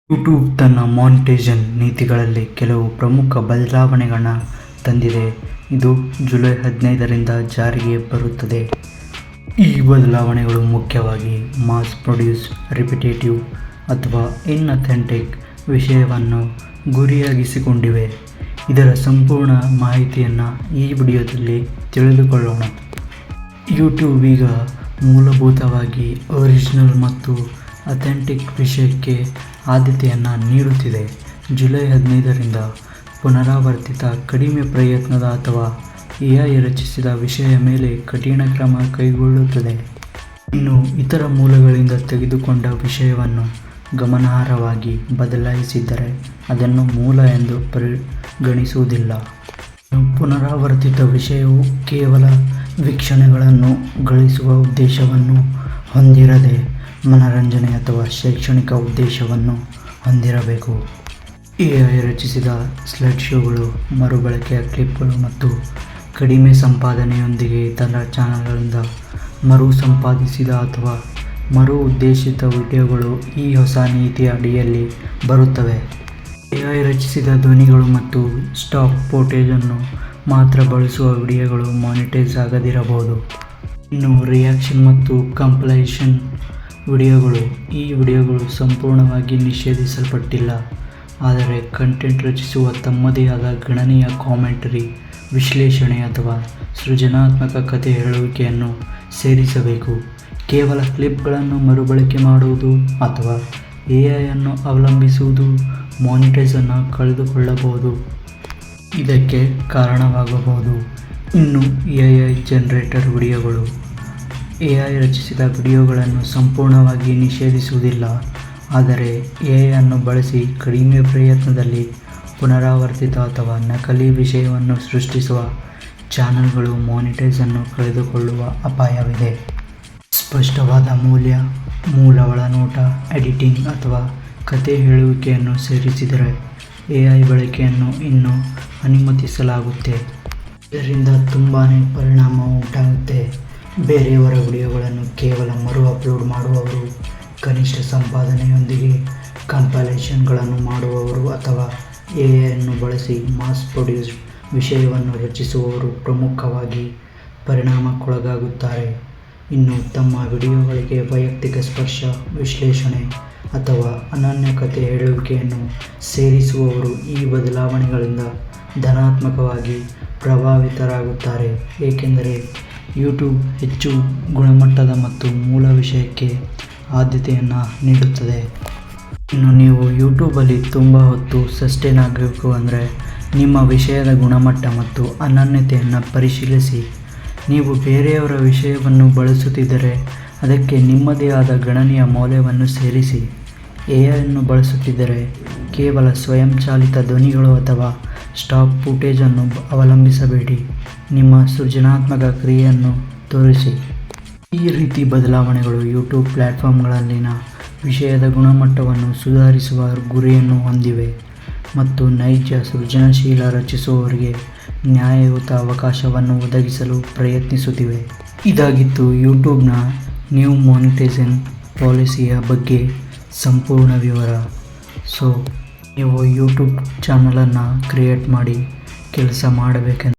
YouTube ತನ್ನ monetisation ನೀತಿಗಳಲ್ಲಿ ಕೆಲವು ಪ್ರಮುಖ ಬದಲಾವಣೆಗಳನ್ನು ತಂದಿದೆ. ಇದು ಜುಲೈ 15ರಿಂದ ಜಾರಿಗೆ ಬರುತ್ತದೆ. ಈ ಬದಲಾವಣೆಗಳು ಮುಖ್ಯವಾಗಿ ಮಾಸ್ ಪ್ರೊಡ್ಯೂಸ್ ರಿಪಿಟೇಟಿವ್ ಅಥವಾ ಇನ್ಅಥೆಂಟಿಕ್ ವಿಷಯವನ್ನು ಗುರಿಯಾಗಿಸಿಕೊಂಡಿವೆ. ಇದರ ಸಂಪೂರ್ಣ ಮಾಹಿತಿಯನ್ನು ಈ ವಿಡಿಯೋದಲ್ಲಿ ತಿಳಿದುಕೊಳ್ಳೋಣ. ಯೂಟ್ಯೂಬ್ ಈಗ ಮೂಲಭೂತವಾಗಿ ಒರಿಜಿನಲ್ ಮತ್ತು ಅಥೆಂಟಿಕ್ ವಿಷಯಕ್ಕೆ ಆದ್ಯತೆಯನ್ನು ನೀಡುತ್ತಿದೆ. ಜುಲೈ 15ರಿಂದ ಪುನರಾವರ್ತಿತ, ಕಡಿಮೆ ಪ್ರಯತ್ನದ ಅಥವಾ AI ರಚಿಸಿದ ವಿಷಯ ಮೇಲೆ ಕಠಿಣ ಕ್ರಮ ಕೈಗೊಳ್ಳುತ್ತದೆ. ಇನ್ನು ಇತರ ಮೂಲಗಳಿಂದ ತೆಗೆದುಕೊಂಡ ವಿಷಯವನ್ನು ಗಮನಾರ್ಹವಾಗಿ ಬದಲಾಯಿಸಿದ್ದರೆ ಅದನ್ನು ಮೂಲ ಎಂದು ಪರಿಗಣಿಸುವುದಿಲ್ಲ. ಪುನರಾವರ್ತಿತ ವಿಷಯವು ಕೇವಲ ವೀಕ್ಷಣೆಗಳನ್ನು ಗಳಿಸುವ ಉದ್ದೇಶವನ್ನು ಹೊಂದಿರದೆ ಮನರಂಜನೆ ಅಥವಾ ಶೈಕ್ಷಣಿಕ ಉದ್ದೇಶವನ್ನು ಹೊಂದಿರಬೇಕು. AI ರಚಿಸಿದ ಸ್ಲೈಡ್ ಶೋಗಳು, ಮರುಬಳಕೆಯ ಕ್ಲಿಪ್ಗಳು ಮತ್ತು ಕಡಿಮೆ ಸಂಪಾದನೆಯೊಂದಿಗೆ ಇತರ ಚಾನೆಲ್ಗಳಿಂದ ಮರುಸಂಪಾದಿಸಿದ ಅಥವಾ ಮರು-ಉದ್ದೇಶಿತ ವಿಡಿಯೋಗಳು ಈ ಹೊಸ ನೀತಿಯ ಅಡಿಯಲ್ಲಿ ಬರುತ್ತವೆ. AI ರಚಿಸಿದ ಧ್ವನಿಗಳು ಮತ್ತು ಸ್ಟಾಕ್ ಫುಟೇಜನ್ನು ಮಾತ್ರ ಬಳಸುವ ವಿಡಿಯೋಗಳು ಮಾನಿಟೈಸ್ ಆಗದಿರಬಹುದು. ಇನ್ನು ರಿಯಾಕ್ಷನ್ ಮತ್ತು ಕಂಪೈಲೇಷನ್ ವಿಡಿಯೋಗಳು. ಈ ವಿಡಿಯೋಗಳು ಸಂಪೂರ್ಣವಾಗಿ ನಿಷೇಧಿಸಲ್ಪಟ್ಟಿಲ್ಲ, ಆದರೆ ಕಂಟೆಂಟ್ ರಚಿಸುವ ತಮ್ಮದೇ ಆದ ಗಣನೀಯ ಕಾಮೆಂಟರಿ, ವಿಶ್ಲೇಷಣೆ ಅಥವಾ ಸೃಜನಾತ್ಮಕ ಕಥೆ ಹೇಳುವಿಕೆಯನ್ನು ಸೇರಿಸಬೇಕು. ಕೇವಲ ಕ್ಲಿಪ್ಗಳನ್ನು ಮರುಬಳಕೆ ಮಾಡುವುದು ಅಥವಾ AI ಅನ್ನು ಅವಲಂಬಿಸುವುದು ಮಾನಿಟೈಸೇಷನ್ ಕಳೆದುಕೊಳ್ಳಬಹುದು. ಇದಕ್ಕೆ ಕಾರಣವಾಗಬಹುದು. ಇನ್ನು AI ಜನರೇಟೆಡ್ ವಿಡಿಯೋಗಳು. AI ರಚಿಸಿದ ವಿಡಿಯೋಗಳನ್ನು ಸಂಪೂರ್ಣವಾಗಿ ನಿಷೇಧಿಸುವುದಿಲ್ಲ, ಆದರೆ AI ಅನ್ನು ಬಳಸಿ ಕಡಿಮೆ ಪ್ರಯತ್ನದಲ್ಲಿ ಪುನರಾವರ್ತಿತ ಅಥವಾ ನಕಲಿ ವಿಷಯವನ್ನು ಸೃಷ್ಟಿಸುವ ಚಾನೆಲ್ಗಳು ಮಾನಿಟೈಸೇಷನ್ ಕಳೆದುಕೊಳ್ಳುವ ಅಪಾಯವಿದೆ. ಸ್ಪಷ್ಟವಾದ ಮೂಲ ಒಳನೋಟ, ಎಡಿಟಿಂಗ್ ಅಥವಾ ಕಥೆ ಹೇಳುವಿಕೆಯನ್ನು ಸೇರಿಸಿದರೆ AI ಬಳಕೆಯನ್ನು ಇನ್ನೂ ಅನುಮತಿಸಲಾಗುತ್ತೆ. ಇದರಿಂದ ತುಂಬಾ ಪರಿಣಾಮ ಉಂಟಾಗುತ್ತೆ. ಬೇರೆಯವರ ವಿಡಿಯೋಗಳನ್ನು ಕೇವಲ ಮರು ಅಪ್ಲೋಡ್ ಮಾಡುವವರು, ಕನಿಷ್ಠ ಸಂಪಾದನೆಯೊಂದಿಗೆ ಕಂಪೈಲೇಷನ್ಗಳನ್ನು ಮಾಡುವವರು ಅಥವಾ AI ಅನ್ನು ಬಳಸಿ ಮಾಸ್ ಪ್ರೊಡ್ಯೂಸ್ಡ್ ವಿಷಯವನ್ನು ರಚಿಸುವವರು ಪ್ರಮುಖವಾಗಿ ಪರಿಣಾಮಕ್ಕೊಳಗಾಗುತ್ತಾರೆ. ಇನ್ನು ತಮ್ಮ ವಿಡಿಯೋಗಳಿಗೆ ವೈಯಕ್ತಿಕ ಸ್ಪರ್ಶ, ವಿಶ್ಲೇಷಣೆ ಅಥವಾ ಅನನ್ಯ ಕಥೆ ಹೇಳುವಿಕೆಯನ್ನು ಸೇರಿಸುವವರು ಈ ಬದಲಾವಣೆಗಳಿಂದ ಧನಾತ್ಮಕವಾಗಿ ಪ್ರಭಾವಿತರಾಗುತ್ತಾರೆ, ಏಕೆಂದರೆ ಯೂಟ್ಯೂಬ್ ಹೆಚ್ಚು ಗುಣಮಟ್ಟದ ಮತ್ತು ಮೂಲ ವಿಷಯಕ್ಕೆ ಆದ್ಯತೆಯನ್ನು ನೀಡುತ್ತದೆ. ಇನ್ನು ನೀವು ಯೂಟ್ಯೂಬಲ್ಲಿ ತುಂಬ ಹೊತ್ತು ಸಸ್ಟೇನ್ ಆಗಬೇಕು ಅಂದರೆ ನಿಮ್ಮ ವಿಷಯದ ಗುಣಮಟ್ಟ ಮತ್ತು ಅನನ್ಯತೆಯನ್ನು ಪರಿಶೀಲಿಸಿ. ನೀವು ಬೇರೆಯವರ ವಿಷಯವನ್ನು ಬಳಸುತ್ತಿದ್ದರೆ ಅದಕ್ಕೆ ನಿಮ್ಮದೇ ಆದ ಗಣನೀಯ ಮೌಲ್ಯವನ್ನು ಸೇರಿಸಿ. AI ಅನ್ನು ಬಳಸುತ್ತಿದ್ದರೆ ಕೇವಲ ಸ್ವಯಂಚಾಲಿತ ಧ್ವನಿಗಳು ಅಥವಾ ಸ್ಟಾಕ್ ಫುಟೇಜನ್ನು ಅವಲಂಬಿಸಬೇಡಿ. ನಿಮ್ಮ ಸೃಜನಾತ್ಮಕ ಕ್ರಿಯೆಯನ್ನು ತೋರಿಸಿ. ಈ ರೀತಿ ಬದಲಾವಣೆಗಳು ಯೂಟ್ಯೂಬ್ ಪ್ಲಾಟ್ಫಾರ್ಮ್ಗಳಲ್ಲಿನ ವಿಷಯದ ಗುಣಮಟ್ಟವನ್ನು ಸುಧಾರಿಸುವ ಗುರಿಯನ್ನು ಹೊಂದಿವೆ ಮತ್ತು ನೈಜ ಸೃಜನಶೀಲ ರಚಿಸುವವರಿಗೆ ನ್ಯಾಯಯುತ ಅವಕಾಶವನ್ನು ಒದಗಿಸಲು ಪ್ರಯತ್ನಿಸುತ್ತಿವೆ. ಇದಾಗಿತ್ತು ಯೂಟ್ಯೂಬ್ನ ನ್ಯೂ ಮಾನಿಟೈಸೇಷನ್ ಪಾಲಿಸಿಯ ಬಗ್ಗೆ ಸಂಪೂರ್ಣ ವಿವರ. ಸೊ ನೀವು ಯೂಟ್ಯೂಬ್ ಚಾನಲನ್ನು ಕ್ರಿಯೇಟ್ ಮಾಡಿ ಕೆಲಸ ಮಾಡಬೇಕೆಂದು